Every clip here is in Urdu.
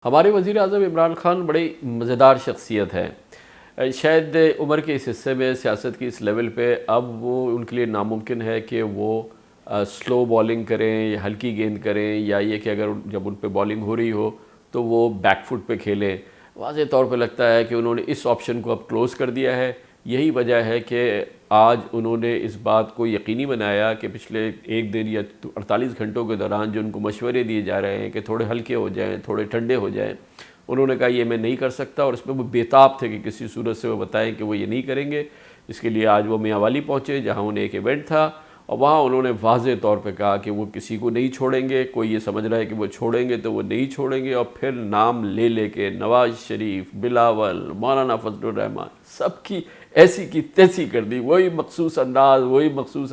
ہمارے وزیر اعظم عمران خان بڑی مزیدار شخصیت ہے۔ شاید عمر کے اس حصے میں سیاست کی اس لیول پہ اب وہ ان کے لیے ناممکن ہے کہ وہ سلو بالنگ کریں یا ہلکی گیند کریں، یا یہ کہ اگر جب ان پہ بالنگ ہو رہی ہو تو وہ بیک فٹ پہ کھیلیں۔ واضح طور پہ لگتا ہے کہ انہوں نے اس آپشن کو اب کلوز کر دیا ہے۔ یہی وجہ ہے کہ آج انہوں نے اس بات کو یقینی بنایا کہ پچھلے ایک دن یا 48 گھنٹوں کے دوران جو ان کو مشورے دیے جا رہے ہیں کہ تھوڑے ہلکے ہو جائیں، تھوڑے ٹھنڈے ہو جائیں، انہوں نے کہا یہ میں نہیں کر سکتا، اور اس میں وہ بےتاب تھے کہ کسی صورت سے وہ بتائیں کہ وہ یہ نہیں کریں گے۔ اس کے لیے آج وہ میاں والی پہنچے، جہاں انہیں ایک ایونٹ تھا، اور وہاں انہوں نے واضح طور پہ کہا کہ وہ کسی کو نہیں چھوڑیں گے۔ کوئی یہ سمجھ رہا ہے کہ وہ چھوڑیں گے تو وہ نہیں چھوڑیں گے، اور پھر نام لے لے کے نواز شریف، بلاول، مولانا فضل الرحمان سب کی ایسی کی تیسی کر دی۔ وہی مخصوص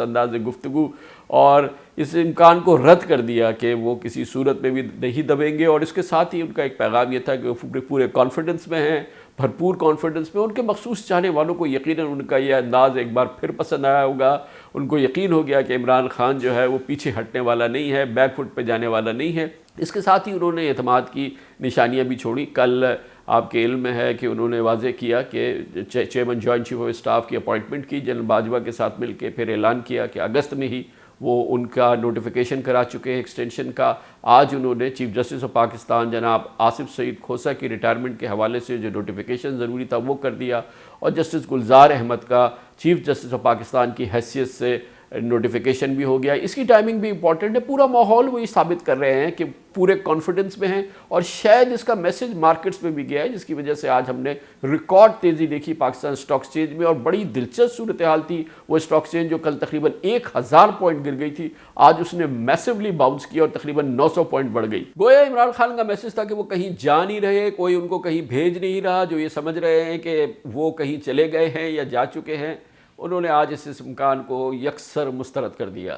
انداز گفتگو، اور اس امکان کو رد کر دیا کہ وہ کسی صورت میں بھی نہیں دبیں گے۔ اور اس کے ساتھ ہی ان کا ایک پیغام یہ تھا کہ وہ پورے کانفیڈنس میں ہیں، بھرپور کانفیڈنس میں۔ ان کے مخصوص چاہنے والوں کو یقیناً ان کا یہ انداز ایک بار پھر پسند آیا ہوگا۔ ان کو یقین ہو گیا کہ عمران خان جو ہے وہ پیچھے ہٹنے والا نہیں ہے، بیک فٹ پہ جانے والا نہیں ہے۔ اس کے ساتھ ہی انہوں نے اعتماد کی نشانیاں بھی چھوڑی۔ کل آپ کے علم میں ہے کہ انہوں نے واضح کیا کہ chairman joint chief of staff کی اپائنٹمنٹ کی جنرل باجوہ کے ساتھ مل کے، پھر اعلان کیا کہ اگست میں ہی وہ ان کا نوٹیفیکیشن کرا چکے ہیں ایکسٹینشن کا۔ آج انہوں نے چیف جسٹس آف پاکستان جناب آصف سعید کھوسہ کی ریٹائرمنٹ کے حوالے سے جو نوٹیفیکیشن ضروری تھا وہ کر دیا، اور جسٹس گلزار احمد کا چیف جسٹس آف پاکستان کی حیثیت سے نوٹیفیکیشن بھی ہو گیا۔ اس کی ٹائمنگ بھی امپورٹنٹ ہے۔ پورا ماحول وہ یہ ثابت کر رہے ہیں کہ پورے کانفیڈنس میں ہیں، اور شاید اس کا میسج مارکیٹس میں بھی گیا ہے، جس کی وجہ سے آج ہم نے ریکارڈ تیزی دیکھی پاکستان اسٹاک ایکسچینج میں۔ اور بڑی دلچسپ صورتحال تھی وہ اسٹاک ایکسچینج جو کل تقریباً 1000 پوائنٹ گر گئی تھی، آج اس نے میسیولی باؤنس کیا اور تقریباً 900 پوائنٹ بڑھ گئی۔ گویا عمران خان کا میسج تھا کہ وہ کہیں جا نہیں رہے، کوئی ان کو کہیں بھیج نہیں رہا، جو یہ سمجھ رہے ہیں کہ وہ کہیں چلے گئے ہیں یا جا چکے ہیں۔ انہوں نے آج اس امکان کو یکسر مسترد کر دیا۔